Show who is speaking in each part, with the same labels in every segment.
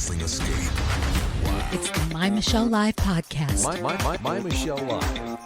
Speaker 1: wrestling escape. Wow.
Speaker 2: It's the MyMichelleLive Podcast.
Speaker 1: My Michelle Live.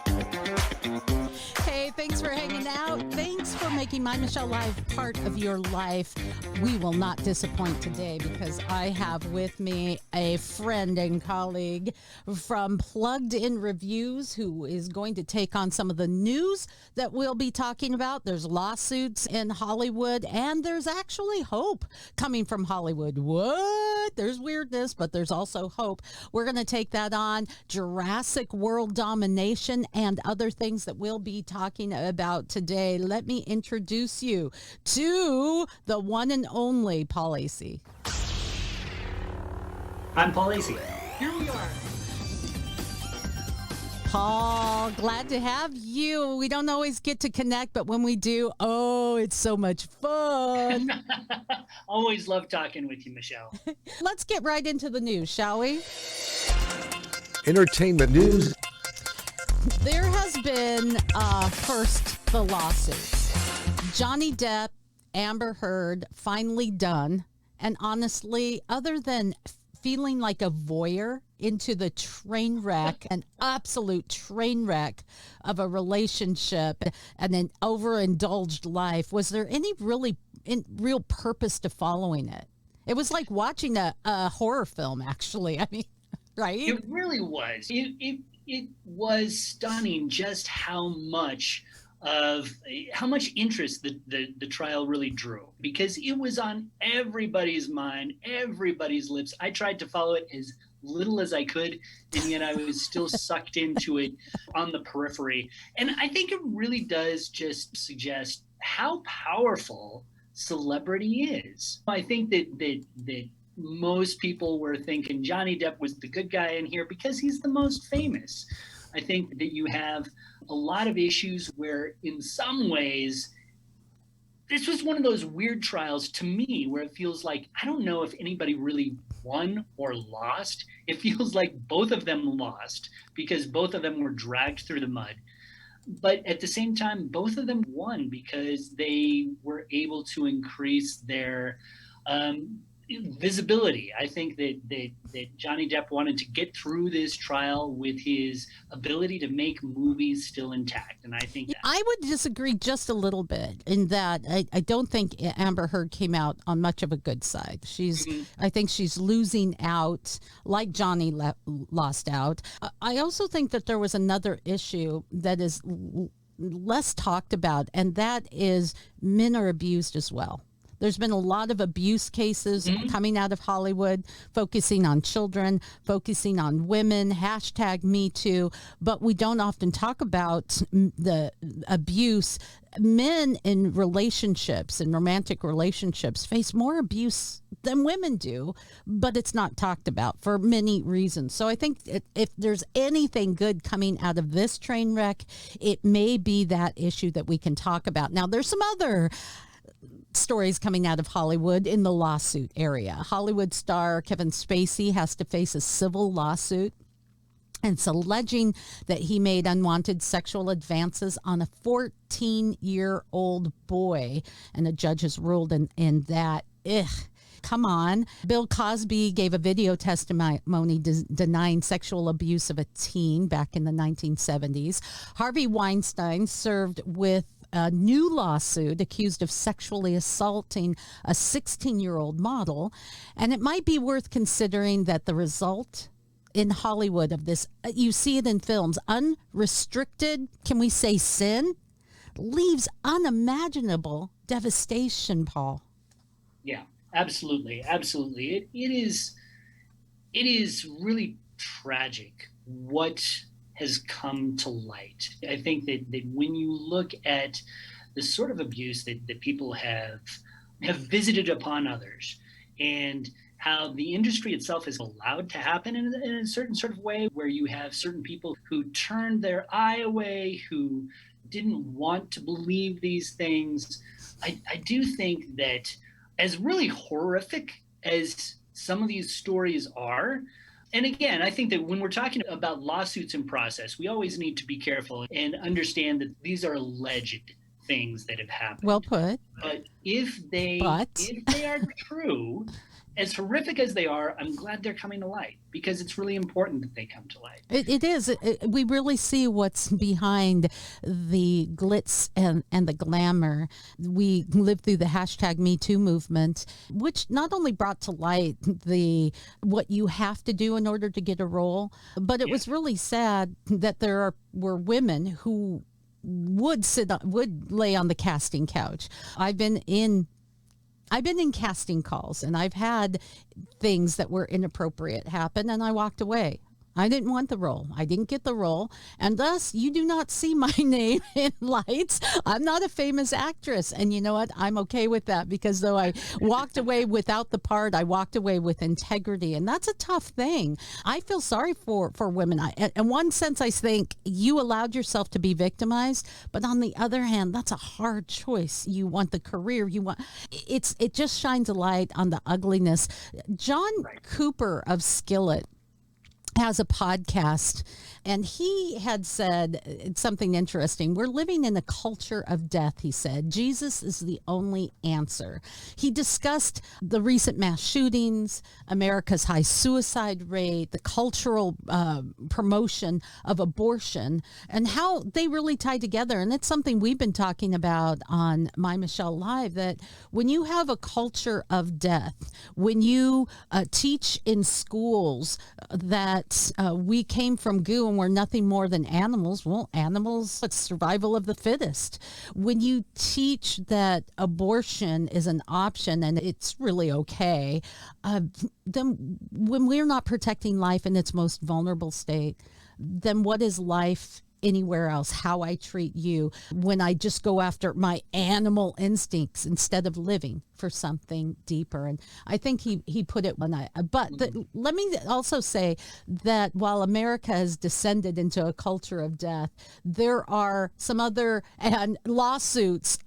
Speaker 2: Hey, thanks for hanging out. Thanks for making My Michelle Live part of your life. We will not disappoint today because I have with me a friend and colleague from Plugged in Reviews who is going to take on some of the news that we'll be talking about. There's lawsuits in Hollywood, and there's actually hope coming from Hollywood. What? There's weirdness, but there's also hope. We're going to take that on. Jurassic World domination and other things that we'll be talking about today. Let me introduce you to the one and only Paul Asay.
Speaker 3: I'm Paul Asay. Here we are.
Speaker 2: Paul, glad to have you. We don't always get to connect, but when we do, oh, it's so much fun.
Speaker 3: Always love talking with you, Michelle.
Speaker 2: Let's get right into the news, shall we?
Speaker 1: Entertainment news.
Speaker 2: There has been, first, the lawsuits. Johnny Depp, Amber Heard, finally done. And honestly, other than feeling like a voyeur into the train wreck, an absolute train wreck of a relationship and an overindulged life, was there any real purpose to following it? It was like watching a horror film, actually. I mean, right?
Speaker 3: It really was. It was stunning just how much interest the trial really drew, because it was on everybody's mind, everybody's lips. I tried to follow it as little as I could, and yet I was still sucked into it on the periphery. And I think it really does just suggest how powerful celebrity is. I think that most people were thinking Johnny Depp was the good guy in here because he's the most famous. I think that you have a lot of issues where in some ways this was one of those weird trials to me where it feels like, I don't know if anybody really won or lost. It feels like both of them lost because both of them were dragged through the mud. But at the same time, both of them won because they were able to increase their visibility. I think that Johnny Depp wanted to get through this trial with his ability to make movies still intact. And I think
Speaker 2: I would disagree just a little bit in that I don't think Amber Heard came out on much of a good side. I think she's losing out like Johnny lost out. I also think that there was another issue that is less talked about, and that is men are abused as well. There's been a lot of abuse cases coming out of Hollywood, focusing on children, focusing on women, #MeToo, but we don't often talk about the abuse. Men in relationships, in romantic relationships, face more abuse than women do, but it's not talked about for many reasons. So I think if there's anything good coming out of this train wreck, it may be that issue that we can talk about. Now, there's some other stories coming out of Hollywood in the lawsuit area. Hollywood star Kevin Spacey has to face a civil lawsuit. And it's alleging that he made unwanted sexual advances on a 14-year-old boy. And a judge has ruled in that. Come on. Bill Cosby gave a video testimony denying sexual abuse of a teen back in the 1970s. Harvey Weinstein served with a new lawsuit accused of sexually assaulting a 16-year-old model. And it might be worth considering that the result in Hollywood of this, you see it in films, unrestricted, can we say sin, leaves unimaginable devastation, Paul.
Speaker 3: Yeah, absolutely. Absolutely. It is really tragic what has come to light. I think that when you look at the sort of abuse that people have visited upon others, and how the industry itself is allowed to happen in a certain sort of way, where you have certain people who turned their eye away, who didn't want to believe these things. I do think that as really horrific as some of these stories are, and again, I think that when we're talking about lawsuits in process, we always need to be careful and understand that these are alleged things that have happened.
Speaker 2: Well put.
Speaker 3: But if they are true, as horrific as they are, I'm glad they're coming to light because it's really important that they come to light.
Speaker 2: It is. We really see what's behind the glitz and the glamour. We lived through the hashtag Me Too movement, which not only brought to light what you have to do in order to get a role, but it was really sad that were women who would lay on the casting couch. I've been in casting calls, and I've had things that were inappropriate happen, and I walked away. I didn't want the role. I didn't get the role. And thus, you do not see my name in lights. I'm not a famous actress. And you know what? I'm okay with that, because though I walked away without the part, I walked away with integrity. And that's a tough thing. I feel sorry for women. In one sense, I think you allowed yourself to be victimized. But on the other hand, that's a hard choice. You want the career. It just shines a light on the ugliness. John Cooper of Skillet has a podcast, and he had said something interesting. We're living in a culture of death, he said. Jesus is the only answer. He discussed the recent mass shootings, America's high suicide rate, the cultural promotion of abortion, and how they really tie together. And it's something we've been talking about on My Michelle Live, that when you have a culture of death, when you teach in schools that we came from goo and we're nothing more than animals. Well, animals, it's survival of the fittest. When you teach that abortion is an option and it's really okay, then when we're not protecting life in its most vulnerable state, then what is life anywhere else? How I treat you when I just go after my animal instincts instead of living for something deeper. And I think he put it let me also say that while America has descended into a culture of death, there are some other, and lawsuits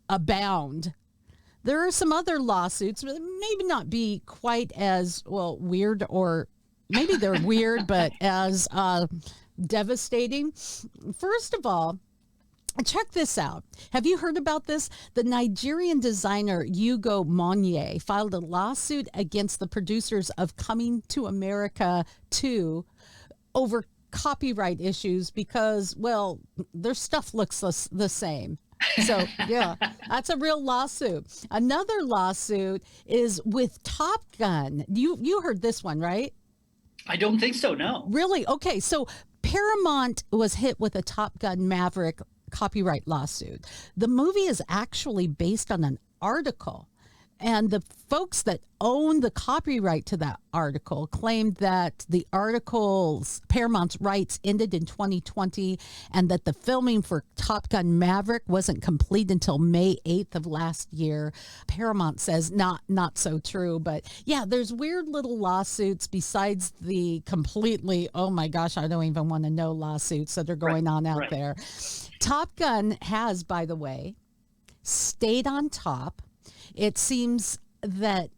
Speaker 2: abound. There are some other lawsuits, maybe not be quite as weird, or maybe they're weird, but as devastating. First of all, check this out. Have you heard about this? The Nigerian designer Ugo Monye filed a lawsuit against the producers of Coming to America 2 over copyright issues because, their stuff looks the same. So, yeah, that's a real lawsuit. Another lawsuit is with Top Gun. You heard this one, right?
Speaker 3: I don't think so, no.
Speaker 2: Really? Okay, so Paramount was hit with a Top Gun Maverick copyright lawsuit. The movie is actually based on an article, and the folks that own the copyright to that article claimed that the article's Paramount's rights ended in 2020, and that the filming for Top Gun Maverick wasn't complete until May 8th of last year. Paramount says not so true, but yeah, there's weird little lawsuits besides the completely, oh my gosh, I don't even want to know lawsuits that are going on out there. Top Gun has, by the way, stayed on top. It seems that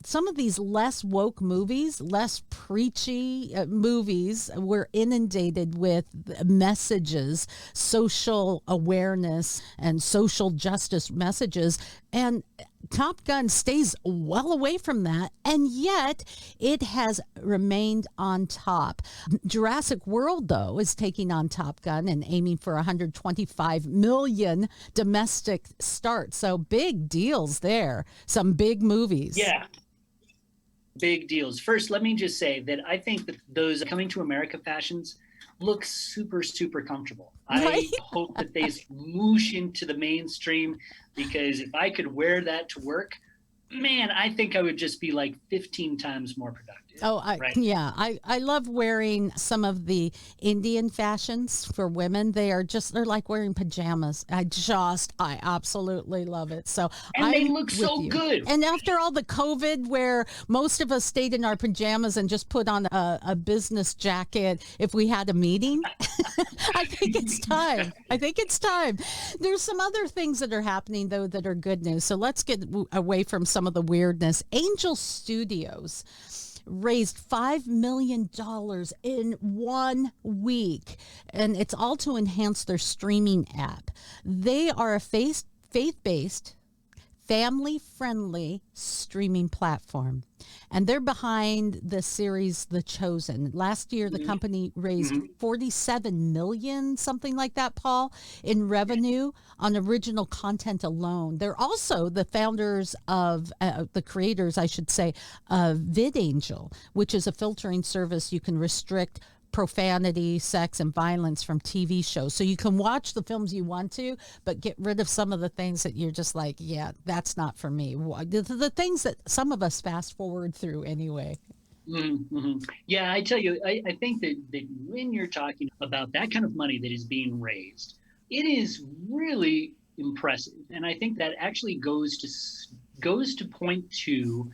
Speaker 2: some of these less woke movies, less preachy movies, were inundated with messages, social awareness and social justice messages. And Top Gun stays well away from that, and yet it has remained on top. Jurassic World, though, is taking on Top Gun and aiming for 125 million domestic starts. So big deals there. Some big movies.
Speaker 3: Yeah. Big deals. First, let me just say that I think that those Coming to America fashions look super, super comfortable.
Speaker 2: Right?
Speaker 3: I hope that they smoosh into the mainstream, because if I could wear that to work, man, I think I would just be like 15 times more productive.
Speaker 2: Oh, I love wearing some of the Indian fashions for women. They're like wearing pajamas. I absolutely love it. So
Speaker 3: they look so good.
Speaker 2: And after all the COVID, where most of us stayed in our pajamas and just put on a business jacket if we had a meeting, I think it's time. There's some other things that are happening, though, that are good news. So let's get away from some of the weirdness. Angel Studios raised $5 million in 1 week, and it's all to enhance their streaming app. They are a faith-based family-friendly streaming platform. And they're behind the series The Chosen. Last year, the company raised 47 million, something like that, Paul, in revenue on original content alone. They're also the founders of, the creators, I should say, of VidAngel, which is a filtering service you can restrict profanity, sex, and violence from TV shows. So you can watch the films you want to, but get rid of some of the things that you're just like, yeah, that's not for me. The things that some of us fast forward through anyway.
Speaker 3: Mm-hmm. Yeah, I tell you, I think that when you're talking about that kind of money that is being raised, it is really impressive. And I think that actually goes to point to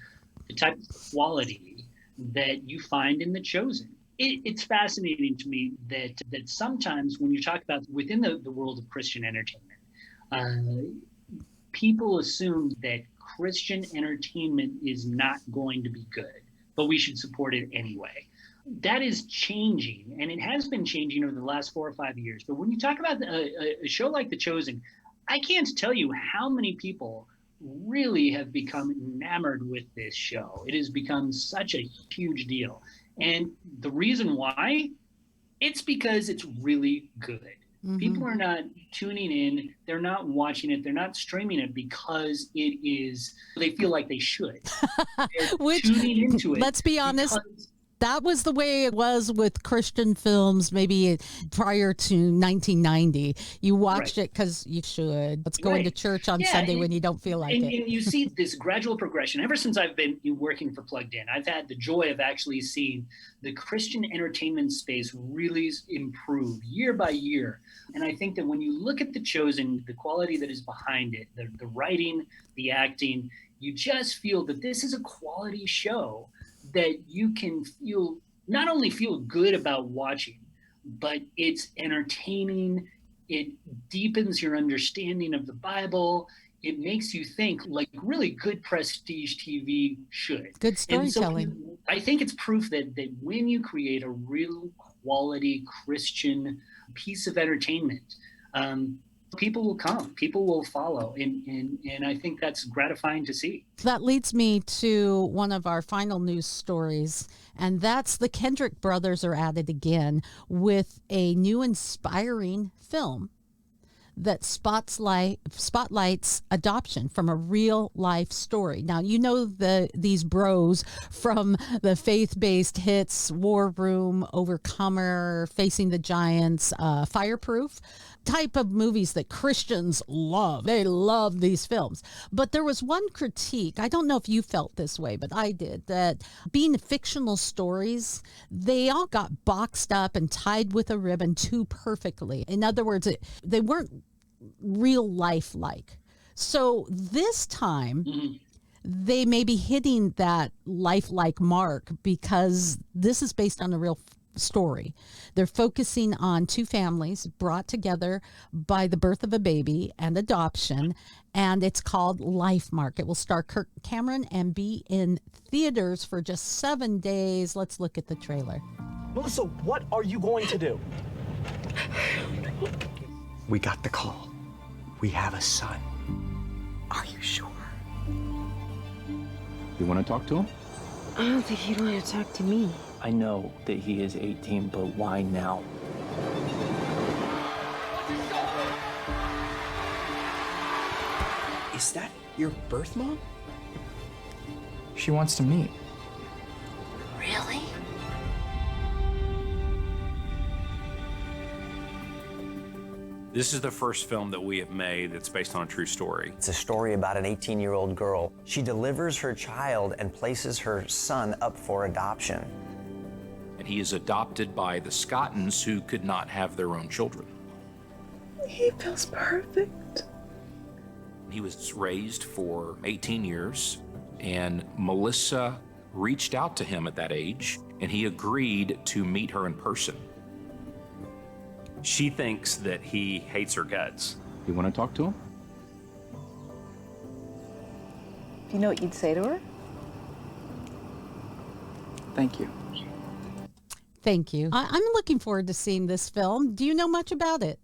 Speaker 3: the type of quality that you find in The Chosen. It's fascinating to me that sometimes when you talk about within the world of Christian entertainment, people assume that Christian entertainment is not going to be good, but we should support it anyway. That is changing, and it has been changing over the last 4 or 5 years. But when you talk about a show like The Chosen, I can't tell you how many people really have become enamored with this show. It has become such a huge deal. And the reason why, it's because it's really good. Mm-hmm. People are not tuning in. They're not watching it. They're not streaming it because they feel like they should. They're tuning into it.
Speaker 2: Let's be honest. That was the way it was with Christian films maybe prior to 1990. You watched it because you should. Let's go into church on Sunday when you don't feel like it.
Speaker 3: And you see this gradual progression. Ever since I've been working for Plugged In, I've had the joy of actually seeing the Christian entertainment space really improve year by year. And I think that when you look at The Chosen, the quality that is behind it, the writing, the acting, you just feel that this is a quality show that you can not only feel good about watching, but it's entertaining. It deepens your understanding of the Bible. It makes you think like really good prestige TV should.
Speaker 2: Good storytelling.
Speaker 3: And so I think it's proof that when you create a real quality Christian piece of entertainment, people will come, people will follow, and I think that's gratifying to see.
Speaker 2: That leads me to one of our final news stories, and that's the Kendrick brothers are at it again with a new inspiring film that spotlights adoption from a real life story. Now, you know these bros from the faith-based hits War Room, Overcomer, Facing the Giants, Fireproof, type of movies that Christians love. They love these films. But there was one critique, I don't know if you felt this way, but I did, that being fictional stories, they all got boxed up and tied with a ribbon too perfectly. In other words, they weren't real life like. So this time, they may be hitting that lifelike mark because this is based on a real story. They're focusing on two families brought together by the birth of a baby and adoption, and it's called Life Mark. It will star Kirk Cameron and be in theaters for just 7 days. Let's look at the trailer.
Speaker 4: Melissa, what are you going to do?
Speaker 5: We got the call. We have a son.
Speaker 6: Are you sure?
Speaker 5: You want to talk to him?
Speaker 6: I don't think he'd want to talk to me.
Speaker 4: I know that he is 18, but why now?
Speaker 5: Is that your birth mom?
Speaker 7: She wants to meet.
Speaker 6: Really?
Speaker 8: This is the first film that we have made that's based on a true story.
Speaker 9: It's a story about an 18-year-old girl. She delivers her child and places her son up for adoption.
Speaker 8: And he is adopted by the Scottons, who could not have their own children.
Speaker 6: He feels perfect.
Speaker 8: He was raised for 18 years, and Melissa reached out to him at that age, and he agreed to meet her in person.
Speaker 10: She thinks that he hates her guts.
Speaker 5: You want to talk to him?
Speaker 6: Do you know what you'd say to her?
Speaker 7: Thank you.
Speaker 2: Thank you. I'm looking forward to seeing this film. Do you know much about it?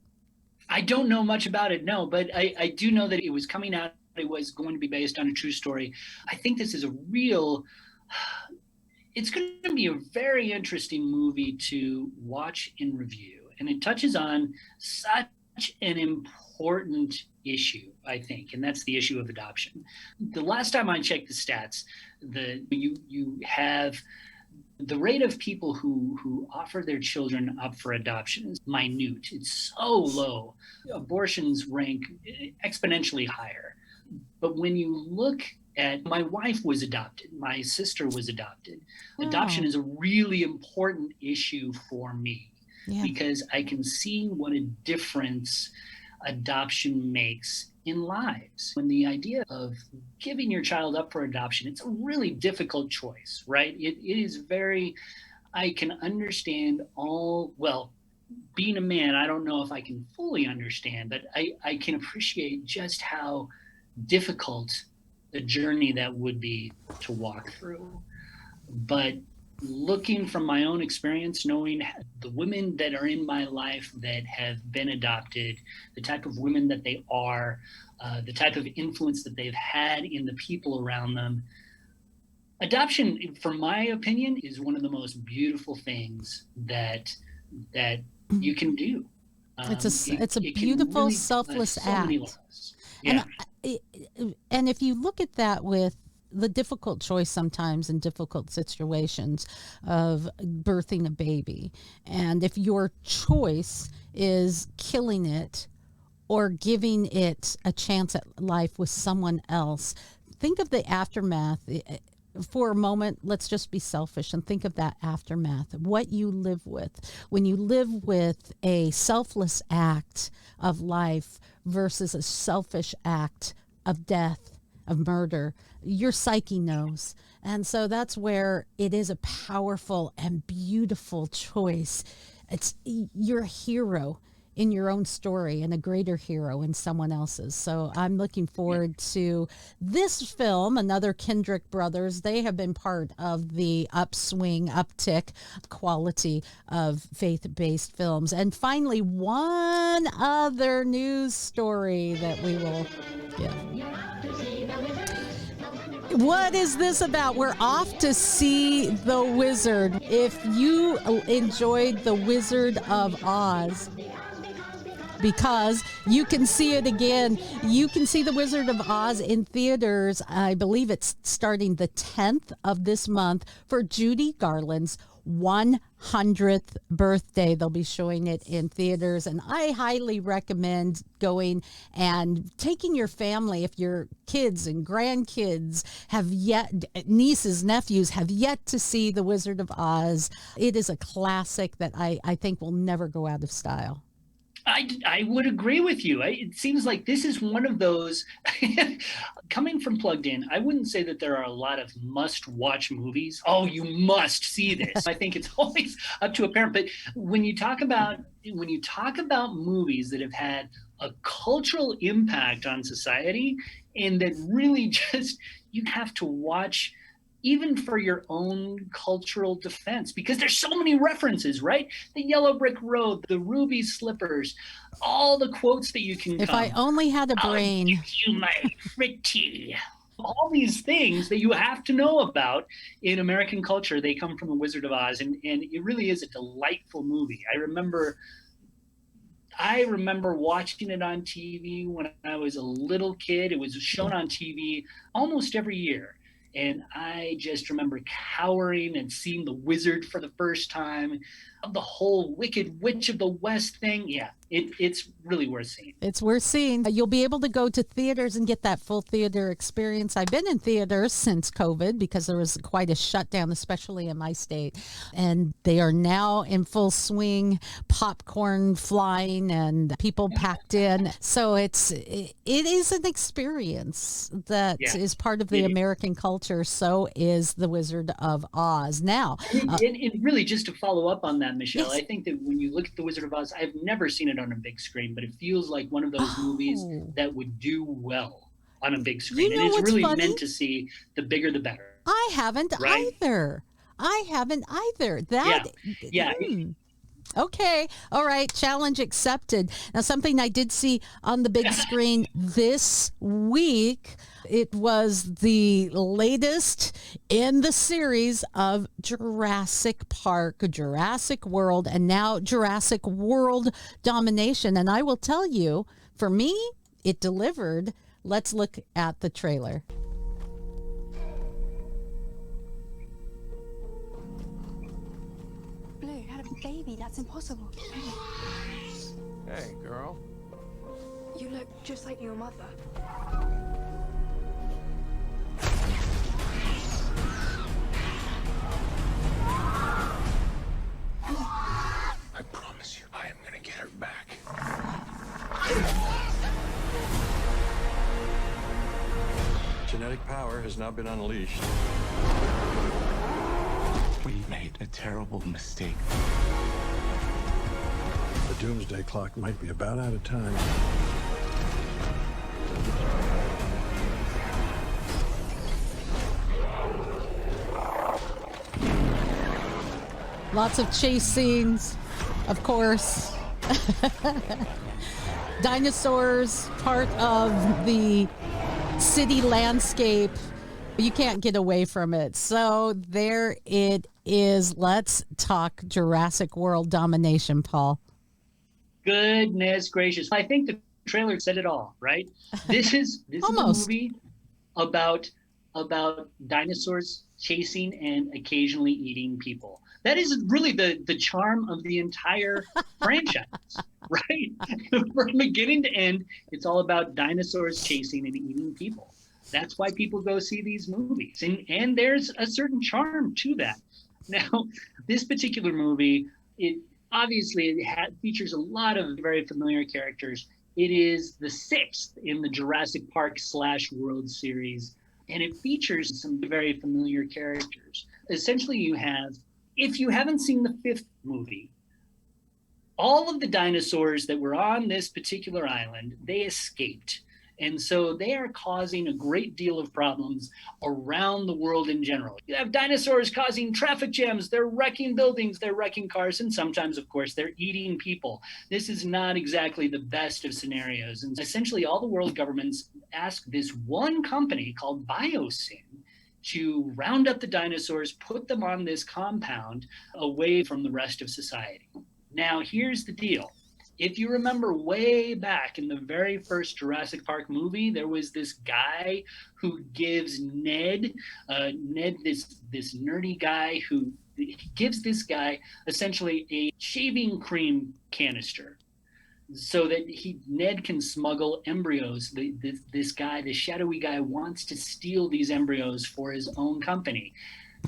Speaker 3: I don't know much about it, no, but I do know that it was coming out it was going to be based on a true story. I think this is it's going to be a very interesting movie to watch and review. And it touches on such an important issue, I think, and that's the issue of adoption. The last time I checked the stats, you have the rate of people who offer their children up for adoption is minute. It's so low. Abortions rank exponentially higher. But when you look at, my wife was adopted, my sister was adopted.
Speaker 2: Wow.
Speaker 3: Adoption is a really important issue for me because I can see what a difference adoption makes in lives. When the idea of giving your child up for adoption, it's a really difficult choice, right? It is very, I can understand being a man, I don't know if I can fully understand, but I can appreciate just how difficult the journey that would be to walk through. But looking from my own experience, knowing the women that are in my life that have been adopted, the type of women that they are, the type of influence that they've had in the people around them, adoption, from my opinion, is one of the most beautiful things that you can do.
Speaker 2: It's a beautiful, really, selfless act.
Speaker 3: Yeah.
Speaker 2: And if you look at that with the difficult choice sometimes in difficult situations of birthing a baby, and if your choice is killing it or giving it a chance at life with someone else, think of the aftermath. For a moment, let's just be selfish and think of that aftermath, what you live with. When you live with a selfless act of life versus a selfish act of death, of murder, your psyche knows. And so that's where it is a powerful and beautiful choice. You're a hero in your own story and a greater hero in someone else's. So I'm looking forward to this film. Another Kendrick brothers, they have been part of the uptick quality of faith-based films. And finally, one other news story that we will give. What is this about? We're off to see The Wizard. If you enjoyed The Wizard of Oz, because you can see it again. You can see The Wizard of Oz in theaters. I believe it's starting the 10th of this month for Judy Garland's 100th birthday. They'll be showing it in theaters, and I highly recommend going and taking your family. If your kids and grandkids nieces, nephews have yet to see The Wizard of Oz, it is a classic that I think will never go out of style.
Speaker 3: I would agree with you. It seems like this is one of those, coming from Plugged In, I wouldn't say that there are a lot of must-watch movies. Oh, you must see this. I think it's always up to a parent. But when you talk about movies that have had a cultural impact on society and that really just, you have to watch even for your own cultural defense, because there's so many references, right? The yellow brick road, the ruby slippers, all the quotes that you can
Speaker 2: If I only had a brain.
Speaker 3: I'll give you my pretty. All these things that you have to know about in American culture, they come from The Wizard of Oz, and it really is a delightful movie. I remember watching it on TV when I was a little kid. It was shown on TV almost every year. And I just remember cowering and seeing the wizard for the first time. The whole Wicked Witch of the West thing. Yeah, it's really worth seeing.
Speaker 2: It's worth seeing. You'll be able to go to theaters and get that full theater experience. I've been in theaters since COVID because there was quite a shutdown, especially in my state. And they are now in full swing, popcorn flying and people packed in. So it is an experience that is part of the American culture. So is The Wizard of Oz. Now,
Speaker 3: it really, just to follow up on that, Michelle,
Speaker 2: yes.
Speaker 3: I think that when you look at The Wizard of Oz, I've never seen it on a big screen, but it feels like one of those movies that would do well on a big screen. And it's really meant to see, the bigger the better.
Speaker 2: I haven't either. That Okay. All right. Challenge accepted. Now, something I did see on the big screen this week, it was the latest in the series of Jurassic Park, Jurassic World, and now Jurassic World Domination. And I will tell you, for me, it delivered. Let's look at the trailer.
Speaker 11: Blue had a baby. That's impossible.
Speaker 1: Hey, girl.
Speaker 11: You look just like your mother.
Speaker 1: I promise you, I am gonna get her back.
Speaker 12: Genetic power has now been unleashed.
Speaker 5: We made a terrible mistake.
Speaker 12: The doomsday clock might be about out of time.
Speaker 2: Lots of chase scenes, of course. Dinosaurs, part of the city landscape. You can't get away from it. So there it is. Let's talk Jurassic World Domination, Paul.
Speaker 3: Goodness gracious. I think the trailer said it all, right? This is a movie about dinosaurs chasing and occasionally eating people. That is really the charm of the entire franchise, right? From beginning to end, it's all about dinosaurs chasing and eating people. That's why people go see these movies. And there's a certain charm to that. Now, this particular movie, it features a lot of very familiar characters. It is the 6th in the Jurassic Park / World series, and it features some very familiar characters. Essentially, you have, if you haven't seen the 5th movie, all of the dinosaurs that were on this particular island, they escaped. And so they are causing a great deal of problems around the world in general. You have dinosaurs causing traffic jams, they're wrecking buildings, they're wrecking cars, and sometimes, of course, they're eating people. This is not exactly the best of scenarios. And essentially, all the world governments ask this one company called Biosyn to round up the dinosaurs, put them on this compound away from the rest of society. Now, here's the deal. If you remember way back in the very first Jurassic Park movie, there was this guy who gives Ned, this nerdy guy who gives this guy essentially a shaving cream canister so that Ned can smuggle embryos. This guy, the shadowy guy, wants to steal these embryos for his own company.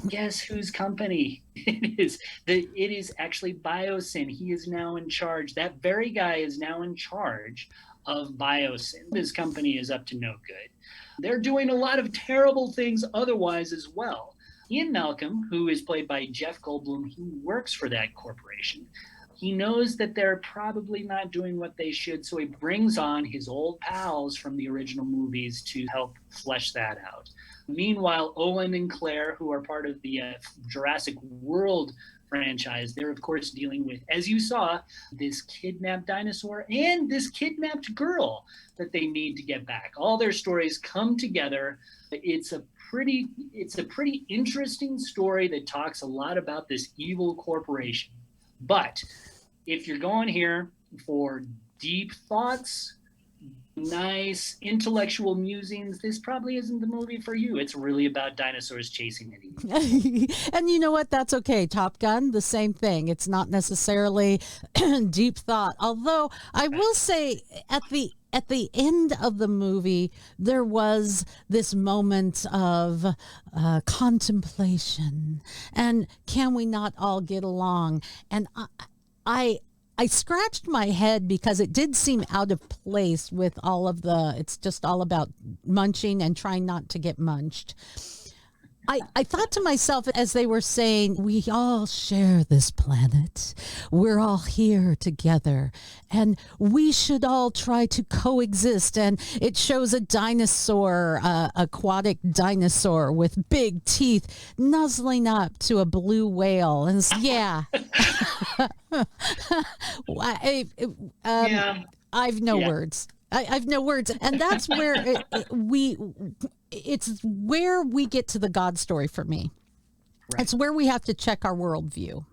Speaker 3: Guess whose company it is? It is actually Biosyn. He is now in charge. That very guy is now in charge of Biosyn. His company is up to no good. They're doing a lot of terrible things otherwise as well. Ian Malcolm, who is played by Jeff Goldblum, he works for that corporation. He knows that they're probably not doing what they should, so he brings on his old pals from the original movies to help flesh that out. Meanwhile, Owen and Claire, who are part of the Jurassic World franchise, they're, of course, dealing with, as you saw, this kidnapped dinosaur and this kidnapped girl that they need to get back. All their stories come together. It's a pretty interesting story that talks a lot about this evil corporation. But if you're going here for deep thoughts, nice intellectual musings, this probably isn't the movie for you. It's really about dinosaurs chasing and eating.
Speaker 2: And you know what? That's okay. Top Gun, the same thing. It's not necessarily deep thought. Although I will say at the end of the movie, there was this moment of contemplation and can we not all get along? And I scratched my head because it did seem out of place with all of it's just all about munching and trying not to get munched. I thought to myself as they were saying, we all share this planet. We're all here together and we should all try to coexist. And it shows a dinosaur, aquatic dinosaur with big teeth nuzzling up to a blue whale. And yeah. I've no words. I've no words. And that's where it's where we get to the God story for me. Right. It's where we have to check our worldview.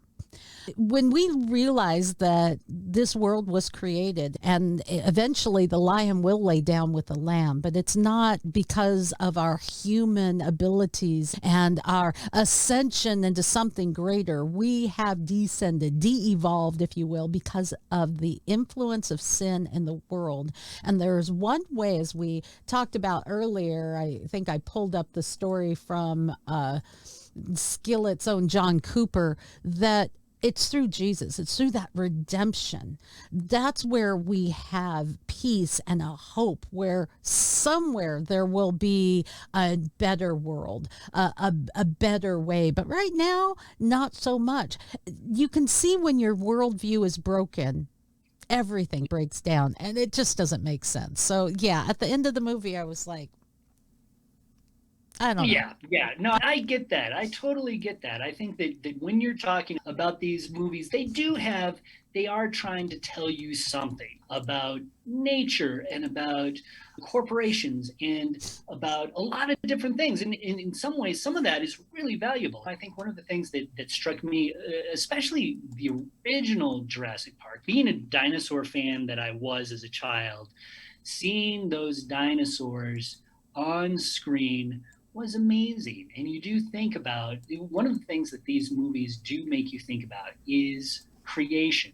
Speaker 2: When we realize that this world was created and eventually the lion will lay down with the lamb, but it's not because of our human abilities and our ascension into something greater. We have descended, de-evolved, if you will, because of the influence of sin in the world. And there's one way, as we talked about earlier, I think I pulled up the story from Skillet's own John Cooper, that it's through Jesus. It's through that redemption. That's where we have peace and a hope, where somewhere there will be a better world, a better way. But right now, not so much. You can see when your worldview is broken, everything breaks down and it just doesn't make sense. So yeah, at the end of the movie, I was like, I don't know.
Speaker 3: Yeah. No, I get that. I totally get that. I think that when you're talking about these movies, they are trying to tell you something about nature and about corporations and about a lot of different things. And in some ways, some of that is really valuable. I think one of the things that struck me, especially the original Jurassic Park, being a dinosaur fan that I was as a child, seeing those dinosaurs on screen was amazing. And you do think about, one of the things that these movies do make you think about is creation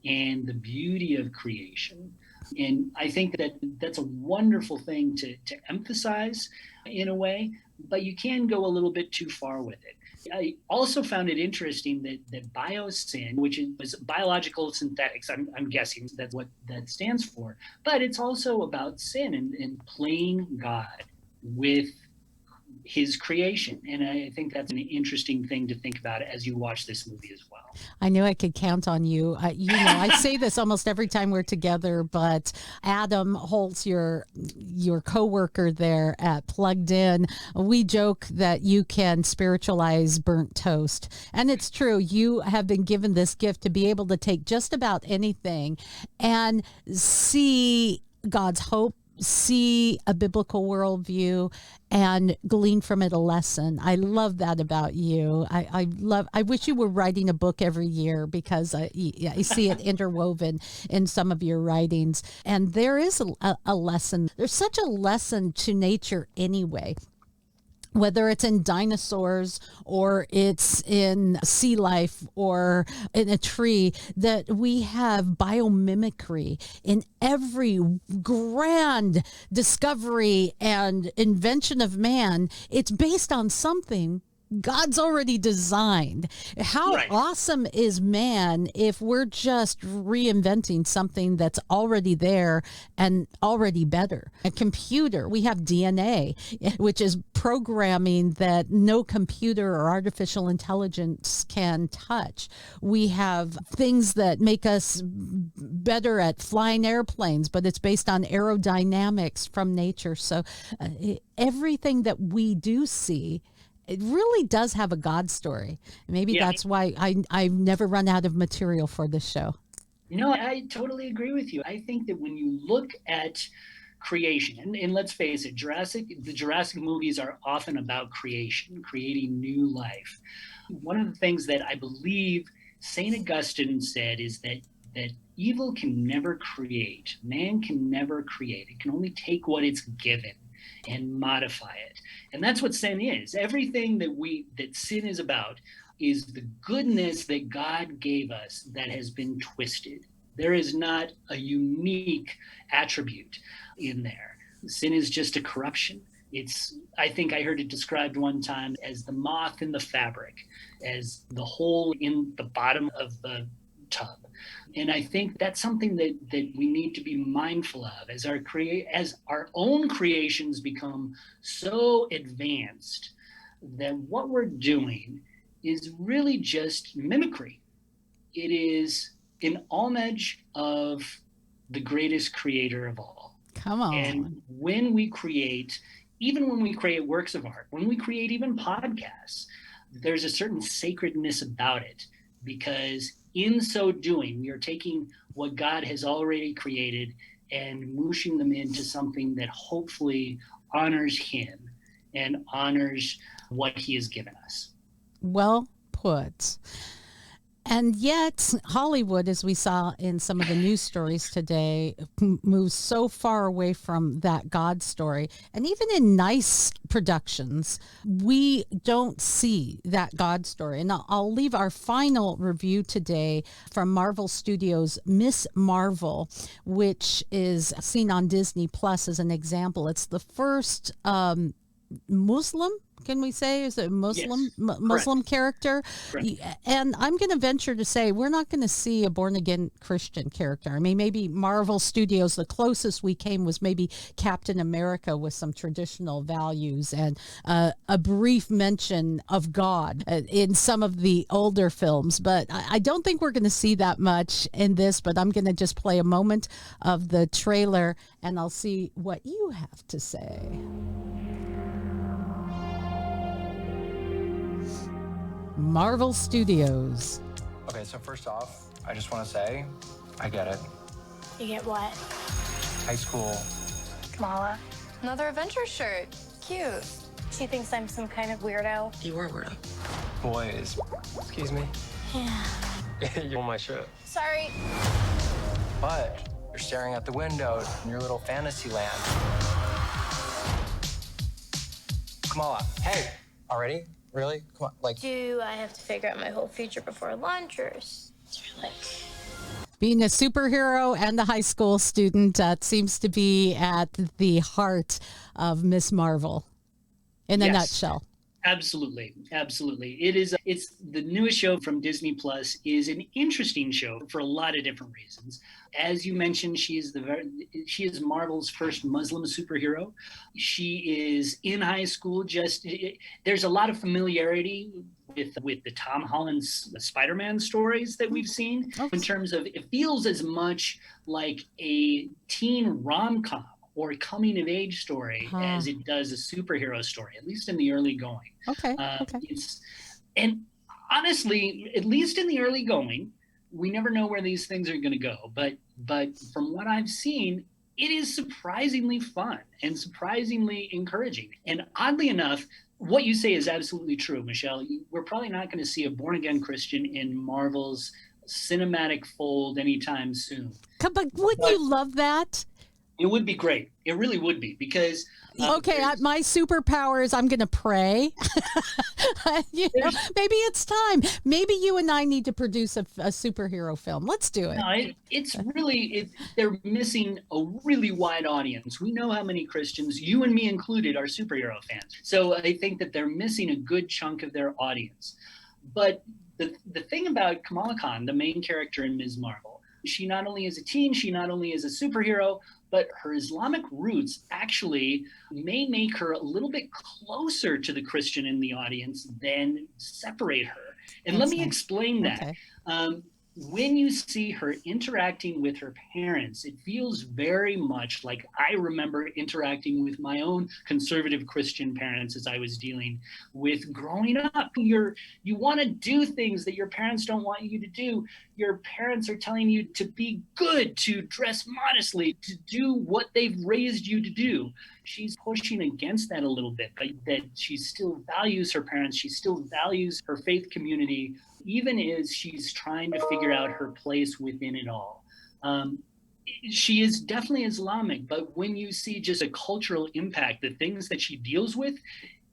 Speaker 3: and the beauty of creation. And I think that that's a wonderful thing to emphasize in a way, but you can go a little bit too far with it. I also found it interesting that biosyn, which was biological synthetics, I'm guessing that's what that stands for, but it's also about sin and playing God with his creation. And I think that's an interesting thing to think about as you watch this movie as well.
Speaker 2: I knew I could count on you. I say this almost every time we're together, but Adam Holtz, your coworker there at Plugged In, we joke that you can spiritualize burnt toast. And it's true. You have been given this gift to be able to take just about anything and see God's hope, see a biblical worldview, and glean from it a lesson. I love that about you. I wish you were writing a book every year, because I see it interwoven in some of your writings. And there is a lesson. There's such a lesson to nature anyway. Whether it's in dinosaurs or it's in sea life or in a tree, that we have biomimicry in every grand discovery and invention of man. It's based on something God's already designed. How awesome is man if we're just reinventing something that's already there and already better? A computer, we have DNA, which is programming that no computer or artificial intelligence can touch. We have things that make us better at flying airplanes, but it's based on aerodynamics from nature. So everything that we do see, it really does have a God story. Maybe that's why I've never run out of material for this show.
Speaker 3: I totally agree with you. I think that when you look at creation, and let's face it, the Jurassic movies are often about creation, creating new life. One of the things that I believe St. Augustine said is that evil can never create. Man can never create. It can only take what it's given and modify it. And that's what sin is. Everything that sin is about is the goodness that God gave us that has been twisted. There is not a unique attribute in there. Sin is just a corruption. I think I heard it described one time as the moth in the fabric, as the hole in the bottom of the tub. And I think that's something that we need to be mindful of as our own creations become so advanced that what we're doing is really just mimicry. It is an homage of the greatest creator of all.
Speaker 2: Come on.
Speaker 3: And when we create, even when we create works of art, when we create even podcasts, there's a certain sacredness about it, because in so doing, we are taking what God has already created and mooshing them into something that hopefully honors him and honors what he has given us.
Speaker 2: Well put. And yet, Hollywood, as we saw in some of the news stories today, moves so far away from that God story. And even in nice productions, we don't see that God story. And I'll leave our final review today from Marvel Studios' Miss Marvel, which is seen on Disney Plus as an example. It's the first Muslim, can we say, is it Muslim?
Speaker 3: Yes,
Speaker 2: Muslim character?
Speaker 3: Correct.
Speaker 2: And I'm going to venture to say we're not going to see a born-again Christian character. I mean, maybe Marvel Studios, the closest we came was maybe Captain America with some traditional values and a brief mention of God in some of the older films. But I don't think we're going to see that much in this, but I'm going to just play a moment of the trailer and I'll see what you have to say. Marvel Studios.
Speaker 7: Okay, so first off, I just want to say, I get it.
Speaker 11: You get what?
Speaker 7: High school.
Speaker 11: Kamala. Another adventure shirt. Cute. She thinks I'm some kind of weirdo.
Speaker 13: You are a weirdo.
Speaker 7: Boys. Excuse me.
Speaker 11: Yeah.
Speaker 7: You're on my shirt.
Speaker 11: Sorry.
Speaker 7: But you're staring out the window in your little fantasy land. Kamala, hey, already? Really? Come on, like...
Speaker 11: Do I have to figure out my whole future before lunch, or is there like...
Speaker 2: Being a superhero and a high school student seems to be at the heart of Miss Marvel in a nutshell.
Speaker 3: Absolutely. It's the newest show from Disney Plus, is an interesting show for a lot of different reasons. As you mentioned, she is Marvel's first Muslim superhero. She is in high school. There's a lot of familiarity with the Tom Holland Spider-Man stories that we've seen, in terms of, it feels as much like a teen rom-com or a coming-of-age story as it does a superhero story, at least in the early going.
Speaker 2: Okay.
Speaker 3: And honestly, at least in the early going, we never know where these things are going to go. But from what I've seen, it is surprisingly fun and surprisingly encouraging. And oddly enough, what you say is absolutely true, Michelle. We're probably not going to see a born-again Christian in Marvel's cinematic fold anytime soon.
Speaker 2: But wouldn't you love that?
Speaker 3: It would be great. It really would be, because...
Speaker 2: my superpower is I'm going to pray. Maybe it's time. Maybe you and I need to produce a superhero film. Let's do it.
Speaker 3: No, they're missing a really wide audience. We know how many Christians, you and me included, are superhero fans. So I think that they're missing a good chunk of their audience. But the thing about Kamala Khan, the main character in Ms. Marvel, she not only is a teen, she not only is a superhero, but her Islamic roots actually may make her a little bit closer to the Christian in the audience than separate her. And let me explain that. When you see her interacting with her parents, it feels very much like I remember interacting with my own conservative Christian parents as I was dealing with growing up. You want to do things that your parents don't want you to do. Your parents are telling you to be good, to dress modestly, to do what they've raised you to do. She's pushing against that a little bit, but that she still values her parents. She still values her faith community, even as she's trying to figure out her place within it all. She is definitely Islamic, but when you see just a cultural impact, the things that she deals with,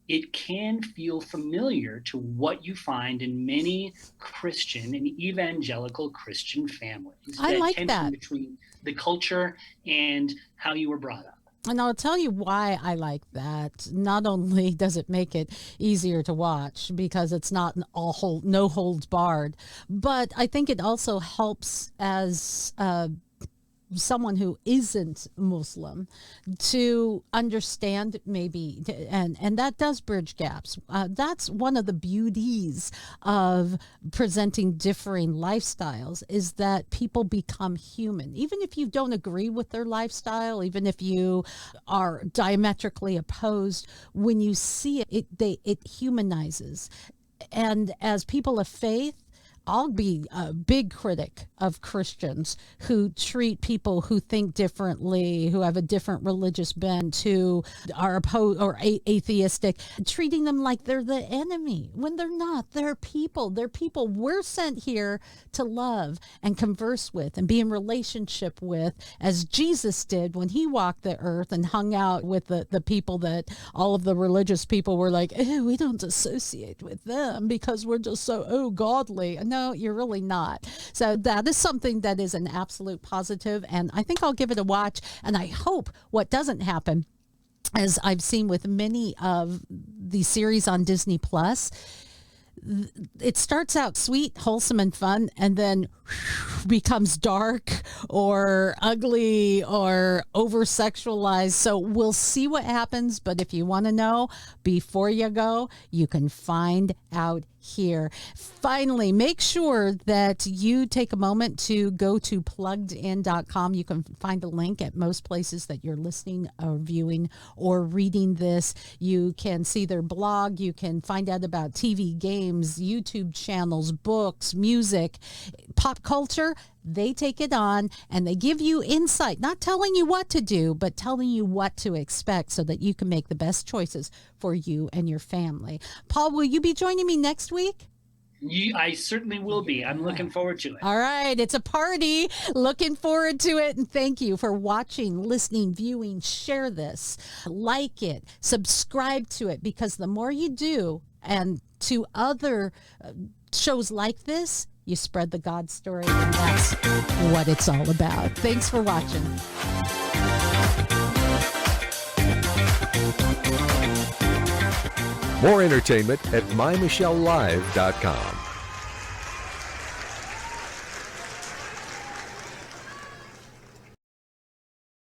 Speaker 3: it can feel familiar to what you find in many Christian and evangelical Christian families.
Speaker 2: I like that.
Speaker 3: Between the culture and how you were brought up.
Speaker 2: And I'll tell you why I like that. Not only does it make it easier to watch because it's not no holds barred, but I think it also helps as someone who isn't Muslim to understand maybe, and that does bridge gaps. That's one of the beauties of presenting differing lifestyles, is that people become human. Even if you don't agree with their lifestyle, even if you are diametrically opposed, when you see it, it humanizes. And as people of faith, I'll be a big critic of Christians who treat people who think differently, who have a different religious bent, who are opposed or atheistic, treating them like they're the enemy when they're not. They're people. They're people we're sent here to love and converse with and be in relationship with, as Jesus did when he walked the earth and hung out with the people that all of the religious people were like, oh, we don't associate with them because we're just so godly. No, you're really not. So that is something that is an absolute positive, and I think I'll give it a watch. And I hope what doesn't happen, as I've seen with many of the series on Disney Plus, it starts out sweet, wholesome, and fun, and then becomes dark or ugly or over-sexualized. So we'll see what happens. But if you want to know before you go, you can find out here. Finally, make sure that you take a moment to go to pluggedin.com. You can find a link at most places that you're listening or viewing or reading this. You can see their blog. You can find out about TV, games, YouTube channels, books, music, pop culture. They take it on and they give you insight, not telling you what to do, but telling you what to expect so that you can make the best choices for you and your family. Paul, will you be joining me next week?
Speaker 3: I certainly will be. I'm looking forward to it.
Speaker 2: All right. It's a party. Looking forward to it. And thank you for watching, listening, viewing. Share this. Like it. Subscribe to it, because the more you do, and to other shows like this, you spread the God story, and that's what it's all about. Thanks for watching.
Speaker 13: More entertainment at MyMichelleLive.com.